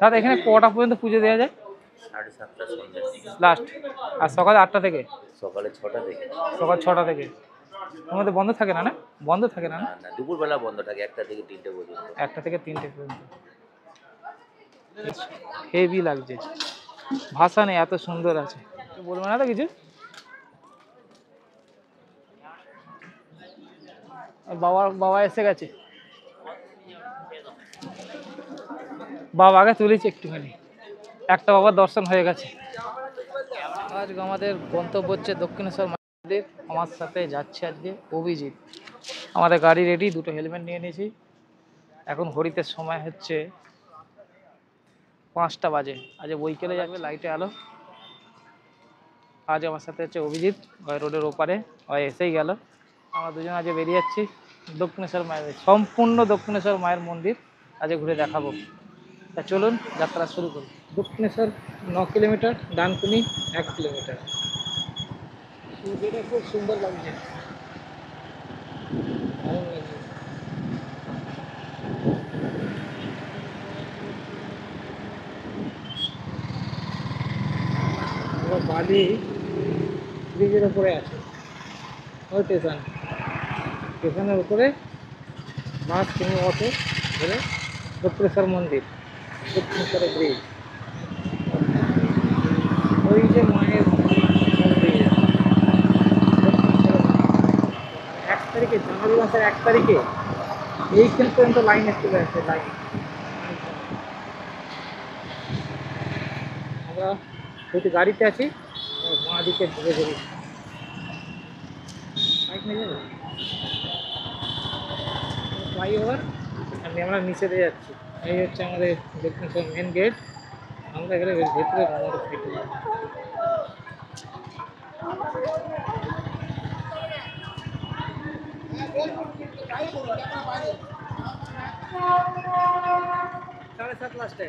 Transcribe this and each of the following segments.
দাদা এখানে কটা পর্যন্ত পুজো দেওয়া যায়? 7:30 সন্ধ্যে লাস্ট। আর সকাল 8টা থেকে? সকালে 6টা থেকে। সকাল 6টা থেকে। ওর মধ্যে বন্ধ থাকে না? না বন্ধ থাকে না? না না, দুপুরবেলা বন্ধ থাকে 1টা থেকে 3টে পর্যন্ত। 1টা থেকে 3টে পর্যন্ত। হেভি লাগছে, ভাষা নেই, এত সুন্দর আছে। বলবো না তো কিছু। বাবা এসে গেছে, বাবাকে তুলেছি একটুখানি, একটা বাবার দর্শন হয়ে গেছে। আজকে আমাদের গন্তব্য হচ্ছে দক্ষিণেশ্বর মন্দির। আমার সাথে যাচ্ছে আজকে অভিজিৎ। আমাদের গাড়ি রেডি, দুটো হেলমেট নিয়ে নিয়েছি। এখন ঘড়িতে সময় হচ্ছে 5টা বাজে। আজ বইকেলে যাবে, লাইটে আলো। আজ আমার সাথে হচ্ছে অভিজিৎ, রোডের ওপারে এসেই গেল। আমরা দুজন আজ বেরিয়ে যাচ্ছি দক্ষিণেশ্বর মায়ের, সম্পূর্ণ দক্ষিণেশ্বর মায়ের মন্দির আজ ঘুরে দেখাবো। তা চলুন যাত্রা শুরু করি। Dakshineswar 9 kilometre, Dankuni 1 kilometre. সূর্যটা খুব সুন্দর লাগছে, ভালো লাগছে। বালি ব্রিজের উপরে আছে, ওই স্টেশনের উপরে বাস কিনে অটো ধরে দক্ষিণেশ্বর মন্দির, দক্ষিণেশ্বরের ব্রিজ। ওই যে মায়ের মন্দির, 1 তারিখে, জানুয়ারি মাসের 1 তারিখে এইখান পর্যন্ত লাইন চলে আসে। লাইন আমরা যদি গাড়িতে আছি, বাঁ দিকে ধরে ধরি, বাইক নিয়ে যাবে ফ্লাইওভার, আমরা নিচে দিয়ে যাচ্ছি। এই হচ্ছে আমাদের দক্ষিণেশ্বর মেন গেট। আমরা এখানে ভেতরে মোটরসাইকেল, 7:30 লাস্টে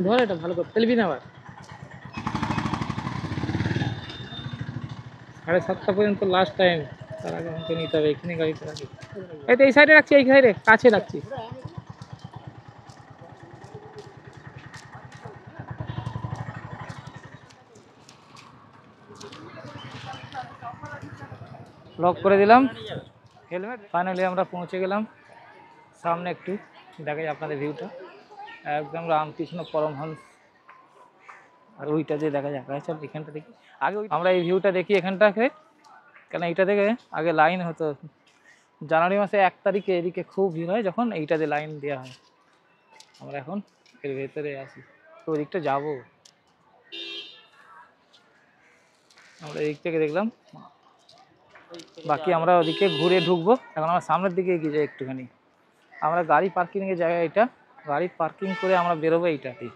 ধর, এটা ভালো করে ফেলবি না আবার। 7:30 পর্যন্ত লাস্ট টাইম, তার আগে আমাকে নিতে হবে। এখানে গাড়িতে রাখি, এই তো এই সাইডে রাখছি, এই সাইডে কাছে রাখছি। লক করে দিলাম হেলমেট। ফাইনালি আমরা পৌঁছে গেলাম সামনে। একটু দেখাই আপনাদের ভিউটা, একদম রামকৃষ্ণ পরমহংস। আর ওইটা যে দেখা যায়, চল এখানটা দেখি আগে। আমরা এই ভিউটা দেখি এখানটাকে, কেন এইটা থেকে আগে লাইন হতো। জানুয়ারি মাসে 1 তারিখে এদিকে খুব ভিড় হয়, যখন এইটাতে লাইন দেওয়া হয়। আমরা এখন এর ভেতরে আছি, তো ওদিকটা যাবো। আমরা এদিক থেকে দেখলাম, বাকি আমরা ওদিকে ঘুরে ঢুকবো। এখন আমরা সামনের দিকে এগিয়ে যাই একটুখানি। আমরা গাড়ি পার্কিংয়ের জায়গা এটা, গাড়ি পার্কিং করে আমরা বেরোবো এইটাতেই।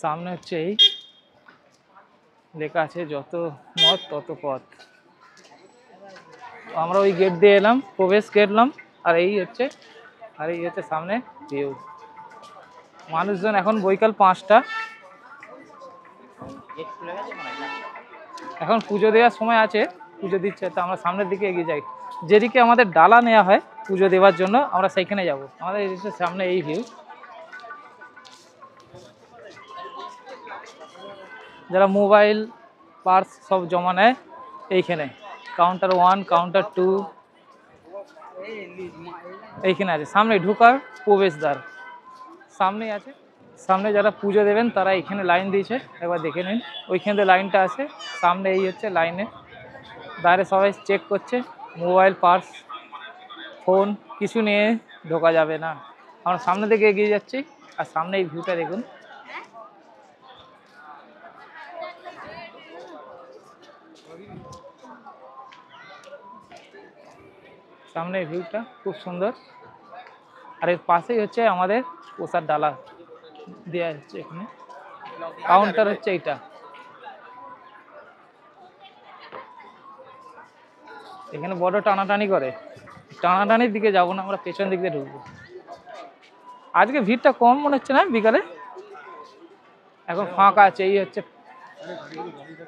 সামনে হচ্ছে এই লেখা আছে, যত মত তত পথ। আমরা ওই গেট দিয়ে এলাম, প্রবেশ গেটলাম। আর এই হচ্ছে সামনে ভিউ। মানুষজন এখন বৈকাল 5টা, এখন পুজো দেওয়ার সময় আছে, পুজো দিচ্ছে। তো আমরা সামনের দিকে এগিয়ে যাই, যেদিকে আমাদের ডালা নেওয়া হয় পুজো দেওয়ার জন্য, আমরা সেইখানে যাব। আমাদের সামনে এই ভিউ। যারা মোবাইল পার্স সব জমা নেয় এইখানে, কাউন্টার 1, কাউন্টার 2 এইখানে আছে। সামনে ঢোকার প্রবেশদ্বার সামনেই আছে। সামনে যারা পুজো দেবেন তারা এখানে লাইন দিয়েছে, একবার দেখে নিন। ওইখান থেকে লাইনটা আছে, সামনে এই হচ্ছে লাইনে বাইরে সবাই চেক করছে। মোবাইল পার্স ফোন কিছু নিয়ে ঢোকা যাবে না। আমরা সামনে দিকে এগিয়ে যাচ্ছি। আর সামনে এই ভিউটা দেখুন, সামনে ভিউটা খুব সুন্দর। আর এর পাশেই হচ্ছে আমাদের প্রসাদ ডালা দেওয়া হচ্ছে। এখানে কাউন্টার হচ্ছে এইটা। এখানে বড় টানাটানি করে, টানাটানির দিকে যাবো না, আমরা পেছন দিক দিয়ে ঢুকবো। আজকে ভিড়টা কম মনে হচ্ছে না বিকালে, এখন ফাঁকা আছে। এই হচ্ছে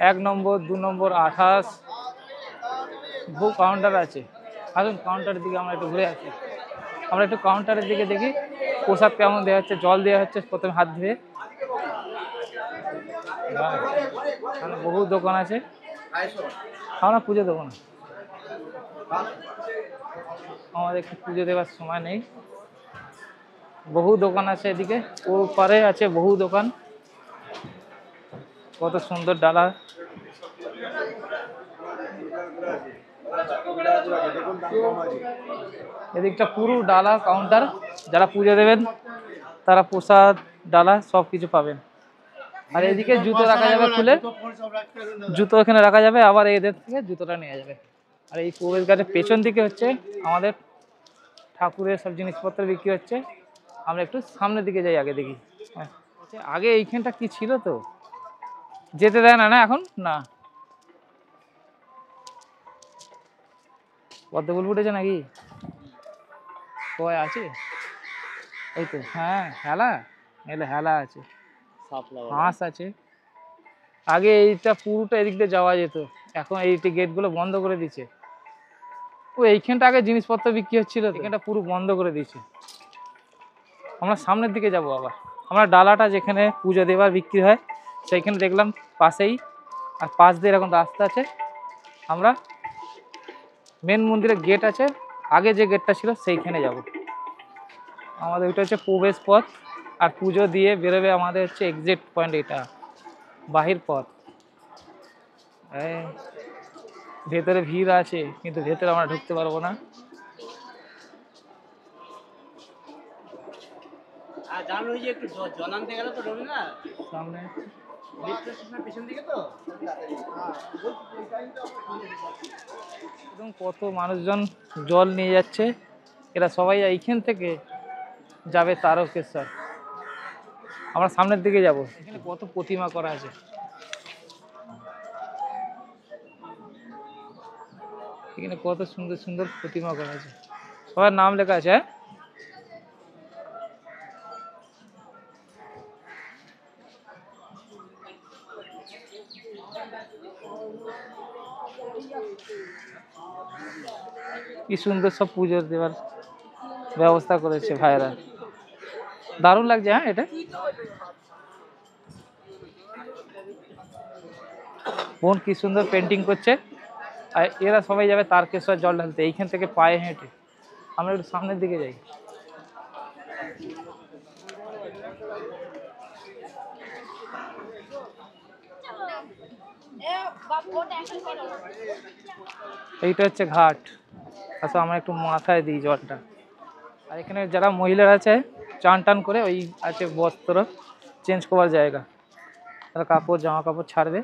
1 নম্বর 2 নম্বর 28 বহু কাউন্টার আছে। আসুন কাউন্টারের দিকে আমরা একটু ঘুরে আসি। আমরা একটু কাউন্টারের দিকে দেখি প্রসাদ কেমন দেওয়া হচ্ছে। জল দেওয়া হচ্ছে প্রথমে হাত ধুয়ে। এখানে বহু দোকান আছে, আমরা পুজো দেবো না, আমাদের একটু পুজো দেওয়ার সময় নেই। বহু দোকান আছে এদিকে, ওর পারে আছে বহু দোকান। কত সুন্দর ডালা। এদিকটা পুরো ডালা কাউন্টার, যারা পুজো দেবেন তারা প্রসাদ ডালা সব কিছু পাবেন। আর এদিকে জুতো রাখা যাবে খুলে, জুতো এখানে রাখা যাবে, আবার এদের থেকে জুতোটা নিয়ে যাবে। আর এই প্রবেশ গেটের পেছন দিকে হচ্ছে আমাদের ঠাকুরের সব জিনিসপত্র বিক্রি হচ্ছে। আমরা একটু সামনের দিকে যাই, আগে দেখি। আগে এইখানটা কি ছিল তো, যেতে দেয় না, না এখন না। পদ্মফুল ফুটেছে নাকি? কয় আছে ওই তো, হ্যাঁ হেলা, এলে হেলা আছে, হাঁস আছে। আগে এইটা পুরোটা এদিক দিয়ে যাওয়া যেত, এখন এই গেটগুলো বন্ধ করে দিচ্ছে। ও এইখানটা আগে জিনিসপত্র বিক্রি হচ্ছিল, এখানটা পুরো বন্ধ করে দিয়েছে। আমরা সামনের দিকে যাব আবার। আমরা ডালাটা যেখানে পুজো দেবার বিক্রি হয় সেইখানে দেখলাম পাশেই, আর পাশ দিয়ে এরকম রাস্তা আছে। আমরা মেন মন্দিরের গেট আছে, আগে যে গেটটা ছিল সেইখানে যাব। আমাদের ওইটা হচ্ছে প্রবেশ পথ, আর পুজো দিয়ে বেরোবে আমাদের হচ্ছে এক্সিট পয়েন্ট, এটা বাহির পথ। ভেতরে ভিড় আছে, কিন্তু ভেতরে আমরা ঢুকতে পারবো না। সামনে একদম কত মানুষজন জল নিয়ে যাচ্ছে। এরা সবাই এইখান থেকে যাবে তারকেশ্বর। আমরা সামনের দিকে যাব। এখানে কত প্রতিমা করা আছে, এখানে কত সুন্দর সুন্দর প্রতিমা করা আছে, সবার নাম লেখা আছে। কি সুন্দর সব পুজোর দেওয়ার ব্যবস্থা করেছে ভাইরা, দারুণ লাগছে। হ্যাঁ, এটা বোন কি সুন্দর পেন্টিং করছে। আর এরা সবাই যাবে তারকেশ্বর জল ঢালতে, এইখান থেকে পায়ে হেঁটে। আমরা একটু সামনের দিকে যাই। এইটা হচ্ছে ঘাট। আচ্ছা, আমরা একটু মাথায় দিই জলটা। আর এখানে যারা মহিলারা আছে চান টান করে, ওই আছে বস্ত্র চেঞ্জ করার জায়গা, তারা কাপড় জামা কাপড় ছাড়বে।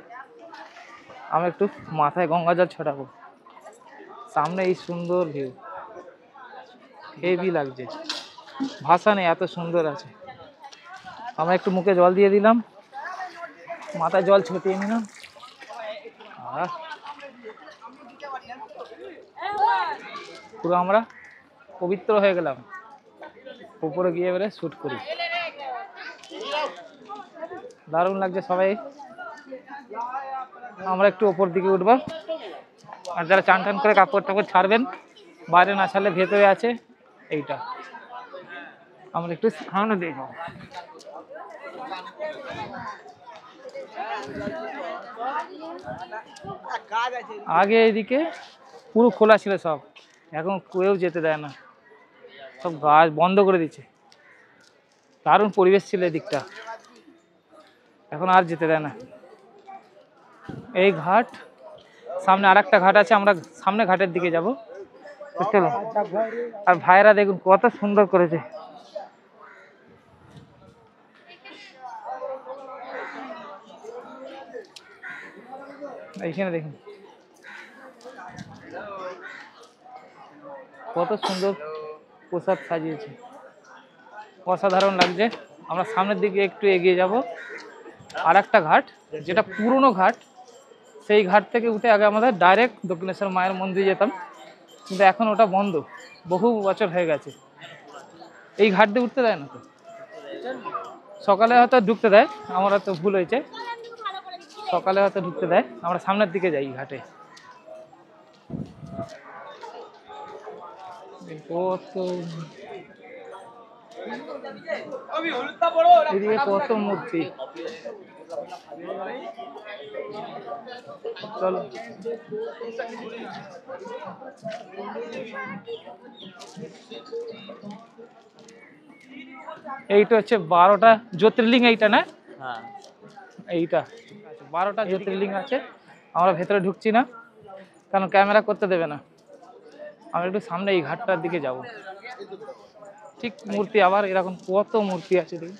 আমরা একটু মাথায় গঙ্গা জল ছড়াবো। সামনে এই সুন্দর ভিউ, হেভি লাগছে, ভাষা নেই, এত সুন্দর আছে। আমরা একটু মুখে জল দিয়ে দিলাম, মাথায় জল ছিটিয়ে নিলাম। পুরো আমরা পবিত্র হয়ে গেলাম। উপরে গিয়ে এবারে শ্যুট করি, দারুণ লাগছে সবাই। আমরা একটু ওপর দিকে উঠবো। আর যারা চান টান করে কাপড় টাপড় ছাড়বেন, বাইরে না ছাড়লে ভেতরে আছে এইটা। আমরা একটু সামনে দেখব। আগে এইদিকে পুরো খোলা ছিল সব, এখন কেউ যেতে দেয় না, সব গাছ বন্ধ করে দিচ্ছে। দারুণ পরিবেশ ছিল এদিকটা, এখন আর যেতে দেয় না। এই ঘাট, সামনে আর একটা ঘাট আছে, আমরা সামনে ঘাটের দিকে যাব। চলো। আর ভাইরা দেখুন কত সুন্দর করেছে। এইখানে দেখুন কত সুন্দর প্রসাদ সাজিয়েছে, অসাধারণ লাগছে। আমরা সামনের দিকে একটু এগিয়ে যাব। আর একটা ঘাট, যেটা পুরনো ঘাট, সেই ঘাট থেকে উঠে আগে আমাদের ডাইরেক্ট দক্ষিণেশ্বর মায়ের মন্দিরে যেতাম, কিন্তু এখন ওটা বন্ধ, বহু বছর হয়ে গেছে। এই ঘাট দিয়ে উঠতে দেয় না তো, সকালে হয়তো ঢুকতে দেয়, আমার হয়তো ভুল হয়েছে, সকালে হয়তো ঢুকতে দেয়। আমরা সামনের দিকে যাই ঘাটে। কত এদিকে কত মূর্তি। চলো এইটা হচ্ছে 12টা জ্যোতির্লিঙ্গ, এইটা না? হ্যাঁ, এইটা 12টা জ্যোতির্লিঙ্গ আছে। আমরা ভেতরে ঢুকছি না কারণ ক্যামেরা করতে দেবে না। আমরা একটু সামনে এই ঘাটটার দিকে যাব। ঠিক মূর্তি আবার এরকম কত মূর্তি আছে দেখি।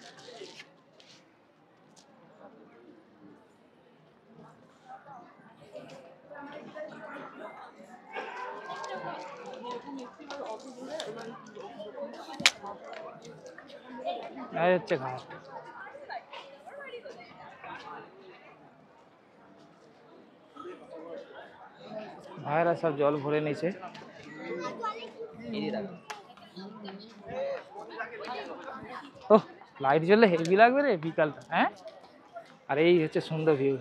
এই হচ্ছে ঘাট। ভাইরা সব জল ভরে নিয়েছে। ও লাইট জ্বললে হেভি লাগবে রে বিকালটা। হ্যাঁ, আর এই হচ্ছে সুন্দর ভিউ।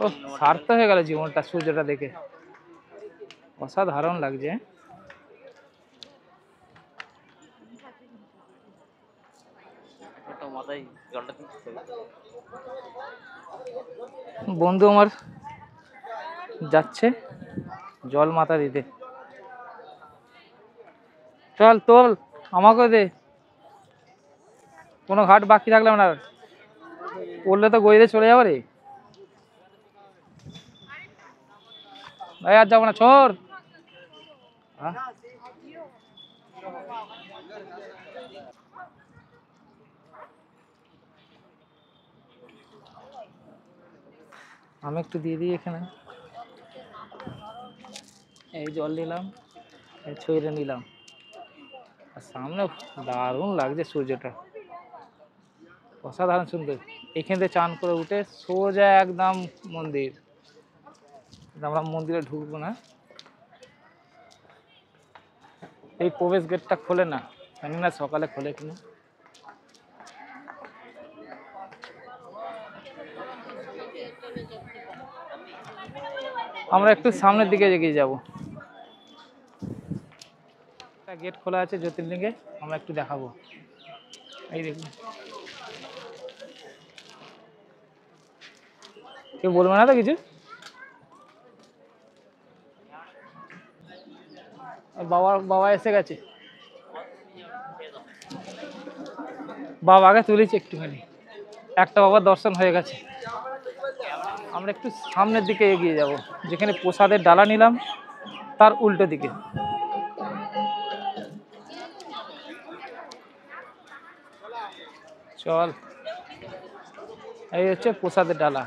ও সার্থক হয়ে গেল জীবনটা সূর্যটা দেখে, অসাধারণ লাগছে। বন্ধু আমার যাচ্ছে জল মাথা দিতে। চল তোল, আমাকে দে। কোনো ঘাট বাকি থাকলে না, পড়লে তো গইতে চলে যাবো রে ভাই। আর যাবো না, ছোর। আমি একটু দিয়ে দিই এখানে। এই জল নিলাম, এই ছইরে নিলাম। আর সামনে দারুণ লাগছে সূর্যটা, অসাধারণ সুন্দর। এখান থেকে চান করে উঠে সোজা একদম মন্দির। আমরা মন্দিরে ঢুকবো না, এই প্রবেশ গেটটা খোলে না, জানি না সকালে খোলে কিনা। আমরা একটু সামনের দিকে এগিয়ে যাব। একটা গেট খোলা আছে জ্যোতির্লিঙ্গে, আমরা একটু দেখাবো। এই দেখুন, কেউ বলবে না তো কিছু? বাবা এসে গেছে। বাবাকে তুলেছি একটুখানি, একটা বাবার দর্শন হয়ে গেছে। আমরা একটু সামনের দিকে এগিয়ে যাব, যেখানে প্রসাদের ডালা নিলাম তার উল্টো দিকে। চল, এই হচ্ছে প্রসাদের ডালা।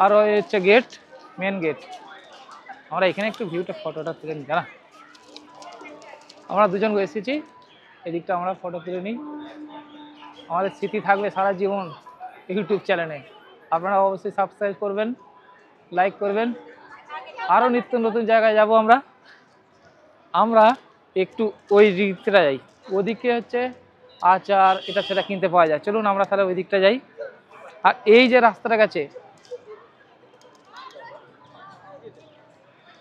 আর ওই হচ্ছে গেট, মেন গেট। আমরা এখানে একটু ভিউটা ফটোটা তুলে নিই। না, আমরা দুজন এসেছি, এদিকটা আমরা ফটো তুলে নিই। আমাদের স্মৃতি থাকবে সারা জীবন ইউটিউব চ্যানেলে। আপনারা অবশ্যই সাবস্ক্রাইব করবেন, লাইক করবেন। আরও নিত্য নতুন জায়গায় যাব আমরা। আমরা একটু ওই দিকটা যাই, ওদিকে হচ্ছে আচার এটা সেটা কিনতে পাওয়া যায়। চলুন আমরা তাহলে ওই দিকটা যাই। আর এই যে রাস্তাটা গেছে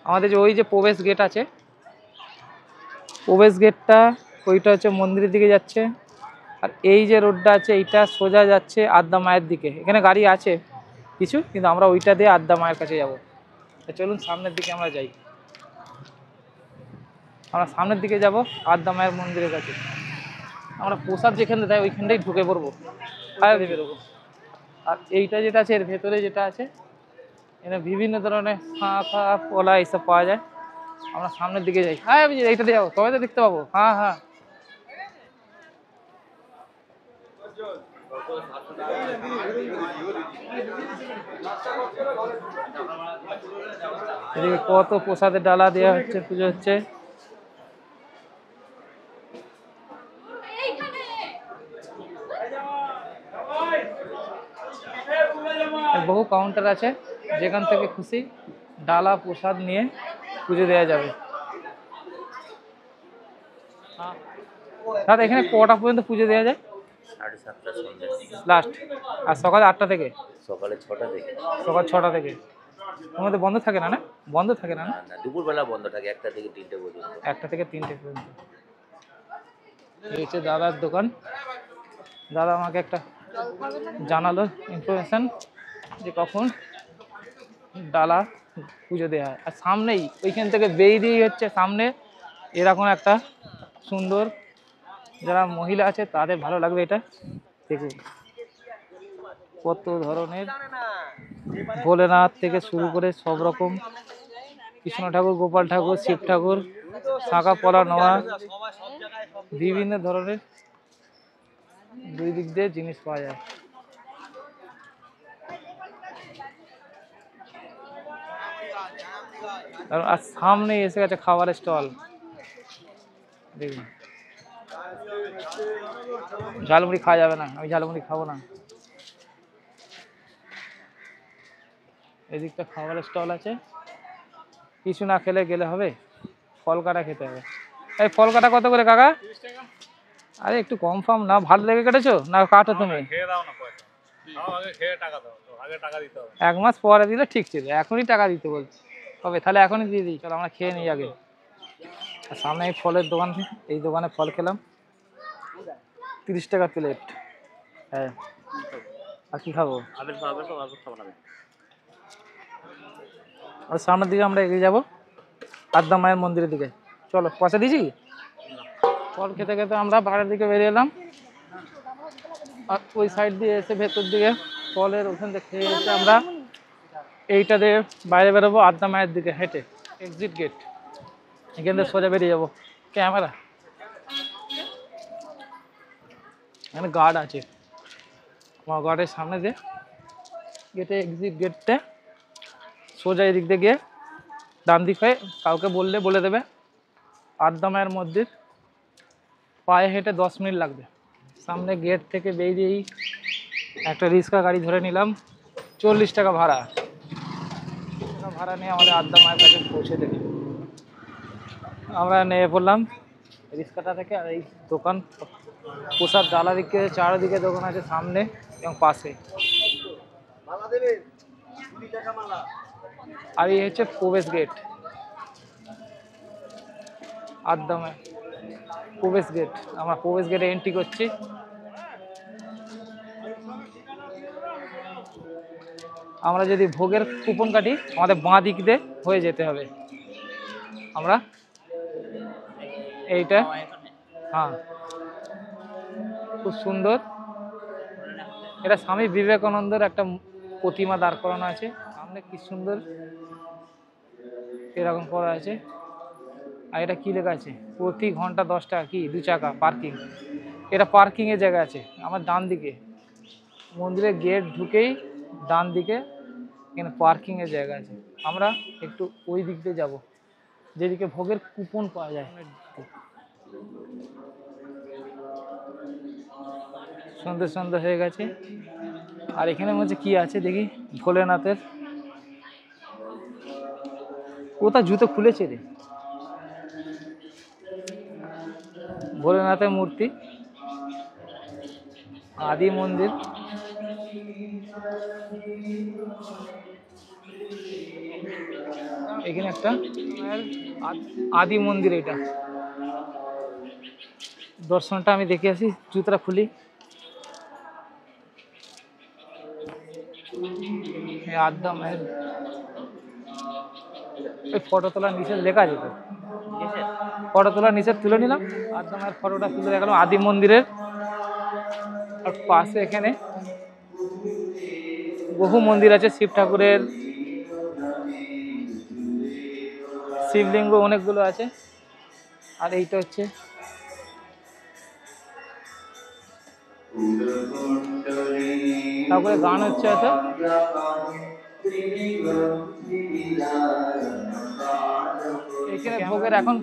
আমাদের, যে ওই যে প্রবেশ গেট আছে, প্রবেশ গেটটা ওইটা হচ্ছে মন্দিরের দিকে যাচ্ছে। আর এই যে রোডটা আছে এইটা সোজা যাচ্ছে আদ্যা মায়ের দিকে। এখানে গাড়ি আছে কিছু, কিন্তু আমরা ওইটা দিয়ে আদ্যা মায়ের কাছে যাব। চলুন সামনের দিকে আমরা যাই। আমরা সামনের দিকে যাব আদ্যা মায়ের মন্দিরের কাছে। আমরা প্রসাদ যেখানে দেয় ওইখানটাই ঢুকে পড়বো, খাওয়া দিয়ে বেরোবো। আর এইটা যেটা আছে এর ভেতরে যেটা আছে, এখানে বিভিন্ন ধরনের শাঁখা কলা এইসব পাওয়া যায়। আমরা সামনের দিকে যাই। হ্যাঁ এইটা দিয়ে যাবো, তবে তো দেখতে পাবো। হ্যাঁ হ্যাঁ, এদিকে কত প্রসাদের ডালা দেওয়া হচ্ছে, পুজো হচ্ছে। বহু কাউন্টার আছে, যেখান থেকে খুশি ডালা প্রসাদ নিয়ে পুজো দেওয়া যাবে। দাদা এখানে কটা পর্যন্ত পুজো দেওয়া যায়? 7:30 সন্ধ্যে লাস্ট। আর সকাল 8টা থেকে? সকালে 6টা থেকে। সকাল 6টা থেকে। ওর মধ্যে বন্ধ থাকে না, না বন্ধ থাকে না, না না না, দুপুরবেলা বন্ধ থাকে 1টা থেকে 3টে পর্যন্ত। 1টা থেকে 3টে পর্যন্ত। এই হচ্ছে দাদার দোকান। দাদা আমাকে একটা জানালো ইনফরমেশন যে কখন ডালা পুজো দেওয়া হয়। আর সামনেই ওইখান থেকে বেরিয়েই হচ্ছে সামনে এরকম একটা সুন্দর, যারা মহিলা আছে তাদের ভালো লাগবে এটা দেখুন, কত ধরনের ভোলেনাথ থেকে শুরু করে সব রকম, কৃষ্ণ ঠাকুর, গোপাল ঠাকুর, শিব ঠাকুর, শাঁখা পলা নোয়া, বিভিন্ন ধরনের দুই দিক দিয়ে জিনিস পাওয়া যায়। আর সামনে এসে গেছে খাবারের স্টল দেখুন। ঝালমুড়ি খাওয়া যাবে না, আমি ঝালমুড়ি খাবো না। এদিকটা খাবারের স্টল আছে, কিছু না খেলে গেলে হবে, ফল কাটা খেতে হবে। এই ফল কাটা কত করে কাকা? আরে একটু কম ফাম না, ভালো লেগে কেটেছো না কাটো তুমি? 1 মাস পরে দিলে ঠিক ছিল, এখনই টাকা দিতে বলছি হবে, তাহলে এখনই দিয়ে দিই। চলো আমরা খেয়ে নিই আগে। আর সামনে এই ফলের দোকান, এই দোকানে ফল খেলাম 30 টাকা প্লেট। হ্যাঁ, আর কি খাবো? আর সামনের দিকে আমরা এগিয়ে যাবো আদ্যা মায়ের মন্দিরের দিকে। চলো, পয়সা দিয়েছি। ফল খেতে খেতে আমরা বাইরের দিকে বেরিয়ে এলাম, আর ওই সাইড দিয়ে এসে ভেতর দিকে ফলের ওখান থেকে খেয়ে এসে আমরা এইটা দিয়ে বাইরে বেরোবো আদ্যা মায়ের দিকে হেঁটে। এক্সিট গেট, এখান থেকে সোজা বেরিয়ে যাবো। ক্যামেরা এখানে গার্ড আছে, আমার গার্ডের সামনে দিয়ে গেটে এক্সিট গেটটা সোজা এদিক দিয়ে গিয়ে ডান দিক হয়ে কাউকে বললে বলে দেবে আদ্যা মায়ের মন্দির, পায়ে হেঁটে 10 মিনিট লাগবে। সামনে গেট থেকে বেরিয়েই একটা রিক্সা গাড়ি ধরে নিলাম, 40 টাকা ভাড়া। ভাড়া নিয়ে আমাদের আদ্যা মায়ের কাছে পৌঁছে দেবে। আমরা নেমে পড়লাম রিক্সাটা থেকে। আর এই দোকান প্রসাদ ডালা দিকে চারিদিকে দোকান আছে, সামনে এবং পাশে। আর এই হচ্ছে প্রবেশ গেট, আদ্যা মায়ের প্রবেশ গেট। আমরা প্রবেশ গেটে এন্ট্রি করছি। আমরা যদি ভোগের কুপন কাটি আমাদের বাঁ দিক দিয়ে হয়ে যেতে হবে। আমরা এইটা, হ্যাঁ খুব সুন্দর, এটা স্বামী বিবেকানন্দের একটা প্রতিমা দাঁড় করানো আছে সামনে, কি সুন্দর এরকম করা আছে। আর এটা কি লেখা আছে, প্রতি ঘন্টা 10 টাকা, কি 2 চাকা পার্কিং। এটা পার্কিংয়ের জায়গা আছে আমার ডান দিকে, মন্দিরের গেট ঢুকেই ডান দিকে এখানে পার্কিংয়ের জায়গা আছে। আমরা একটু ওই দিক দিয়ে যাবো যেদিকে ভোগের কুপন পাওয়া যায়। সন্ধ্যে সন্ধ্যে হয়ে গেছে। আর এখানে মধ্যে কি আছে দেখি, ভোলেনাথের কোথা জুতো খুলেছে রে, ভোলেনাথের মূর্তি, আদি মন্দির। এখানে একটা আদি মন্দির, এটা দর্শনটা আমি দেখে আসি, জুতোটা খুলি। আদ্যা মায়ের ওই ফটো তোলার নিচে লেখা আছে তো, ফটো তোলার নিচে তুলে নিলাম, আদ্যা মায়ের ফটোটা তুলে দেখালাম আদি মন্দিরের। আর পাশে এখানে বহু মন্দির আছে, শিব ঠাকুরের, শিবলিঙ্গ অনেকগুলো আছে। আর এইটা হচ্ছে তারপরে গান হচ্ছে হয়তো। এখানে ভোগের এখন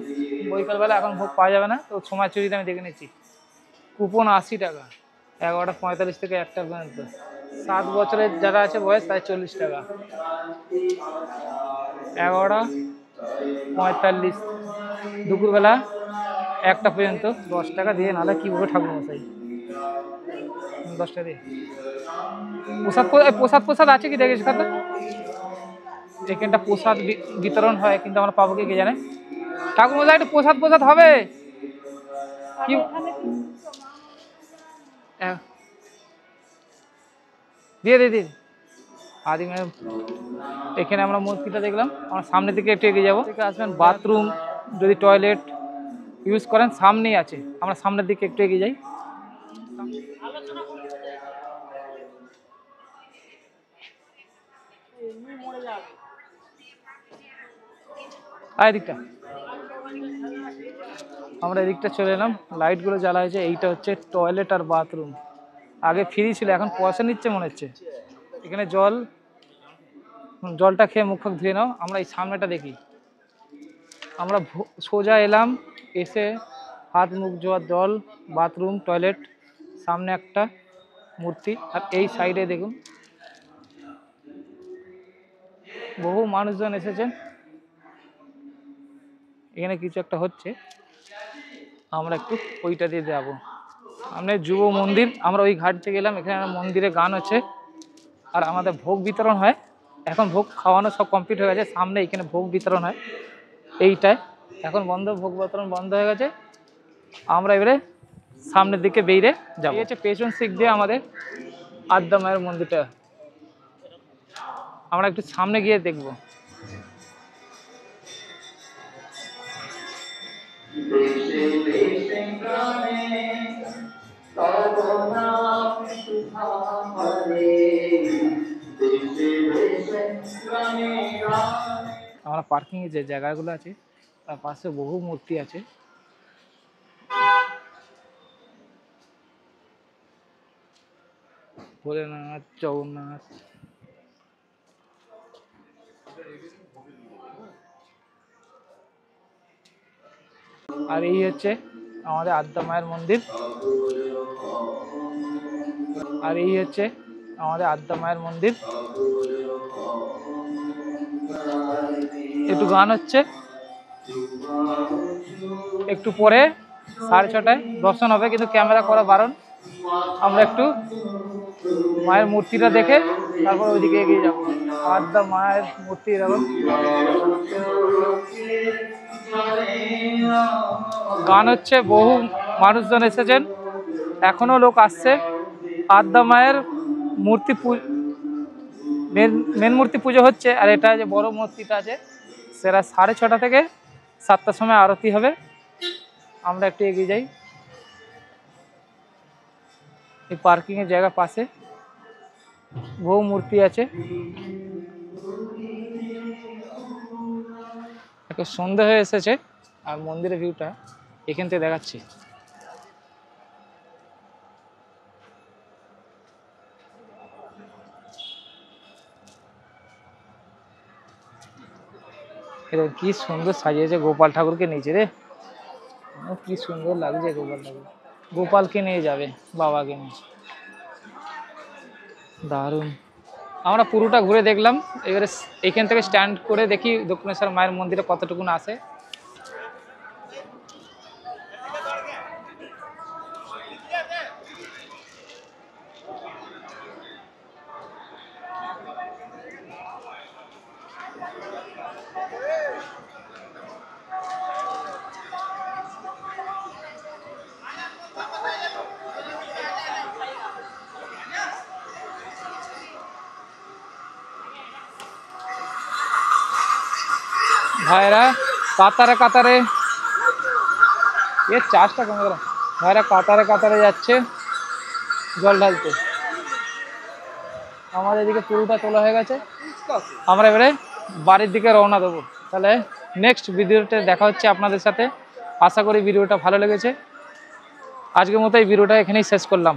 বৈকালবেলা এখন ভোগ পাওয়া যাবে না, তো সময় চুরিতে আমি দেখে নিচ্ছি। কুপন 80 টাকা, 11টা 45 থেকে 1টা পর্যন্ত। 7 বছরের যারা আছে বয়স তাই 40 টাকা, 11টা 45 দুপুরবেলা 1টা পর্যন্ত 10 টাকা দিয়ে, নাহলে কী বলবো ঠাকুর মশাই, 10 টাকা দিয়ে। প্রসাদ প্রসাদ প্রসাদ আছে কি দেখিস কথা, এখানটা প্রসাদ বিতরণ হয়, কিন্তু আমরা পাবো কি কে জানে। ঠাকুরমশাই একটু প্রসাদ প্রসাদ হবে কি? দিয়ে দিয়ে দিন আদিমের। এখানে আমরা মূর্তিটা দেখলাম, আমরা সামনের দিকে একটু এগিয়ে যাবো। থেকে আসবেন বাথরুম, যদি টয়লেট ইউজ করেন সামনেই আছে, আমরা সামনের দিকে একটু এগিয়ে যাই। আর এদিকটা আমরা এদিকটা চলে এলাম, লাইটগুলো জ্বালা হয়েছে। এইটা হচ্ছে টয়লেট আর বাথরুম। আগে ফ্রি ছিল, এখন পয়সা নিচ্ছে মনে হচ্ছে। এখানে জলটা খেয়ে মুখ ধুয়ে নাও। আমরা এই সামনেটা দেখি, আমরা সোজা এলাম, এসে হাত মুখ ধোয়ার জল, বাথরুম, টয়লেট, সামনে একটা মূর্তি। আর এই সাইডে দেখুন বহু মানুষজন এসেছেন, এখানে কিছু একটা হচ্ছে। আমরা একটু ওইটা দিয়ে যাবো। সামনে যুব মন্দির, আমরা ওই ঘাট থেকে গেলাম। এখানে মন্দিরে গান হচ্ছে আর আমাদের ভোগ বিতরণ হয়। এখন ভোগ খাওয়ানো সব কমপ্লিট হয়ে গেছে, সামনে এখানে ভোগ বিতরণ হয় এইটায়। এখন বন্ধ, ভোগ বিতরণ বন্ধ হয়ে গেছে। আমরা এবারে সামনের দিকে বেরিয়ে যাবো। হচ্ছে পেছন দিক দিয়ে আমাদের আদ্যা মায়ের মন্দিরটা, আমরা একটু সামনে গিয়ে দেখবো। আমরা পার্কিং এ যে জায়গাগুলো আছে তার পাশে বহু মূর্তি আছে। ভোলেনাথ, জগন্নাথ। আর এই হচ্ছে আমাদের আদ্যা মায়ের মন্দির। আর এই হচ্ছে আমাদের আদ্যা মায়ের মন্দির। একটু গান হচ্ছে, একটু পরে 6:30টায় দর্শন হবে, কিন্তু ক্যামেরা করা বারণ। আমরা একটু মায়ের মূর্তিটা দেখে তারপর ওইদিকে এগিয়ে যাবো। আদ্যা মায়ের মূর্তি এরকম গান হচ্ছে, বহু মানুষজন এসেছেন, এখনো লোক আসছে। আদ্যা মায়ের মূর্তি মেন মূর্তি পুজো হচ্ছে। আর এটা যে বড় মূর্তিটা আছে সেটা 6:30 থেকে 7টার সময় আরতি হবে। আমরা একটু এগিয়ে যাই। এই পার্কিং এর জায়গা পাশে বহু মূর্তি আছে। এখন সন্ধ্যা হয়ে এসেছে আর মন্দিরের ভিউটা এখান থেকে দেখাচ্ছি। এটা কি সুন্দর সাজিয়েছে গোপাল ঠাকুরকে নিচে রে, কি সুন্দর লাগছে গোপাল ঠাকুর। গোপালকে নিয়ে যাবে, বাবাকে নিয়ে, দারুণ। আমরা পুরোটা ঘুরে দেখলাম। এবারে এইখান থেকে স্ট্যান্ড করে দেখি দক্ষিণেশ্বর মায়ের মন্দিরে কতটুকুন আসে। ভাইরা কাতারে কাতারে, এর চার্জটা কমে গেল। ভাইরা কাতারে কাতারে যাচ্ছে জল ঢালতে। আমাদের এদিকে পুরোটা তোলা হয়ে গেছে, আমরা এবারে বাড়ির দিকে রওনা দেবো। তাহলে নেক্সট ভিডিওতে দেখা হচ্ছে আপনাদের সাথে। আশা করি ভিডিওটা ভালো লেগেছে। আজকের মতো এই ভিডিওটা এখানেই শেষ করলাম।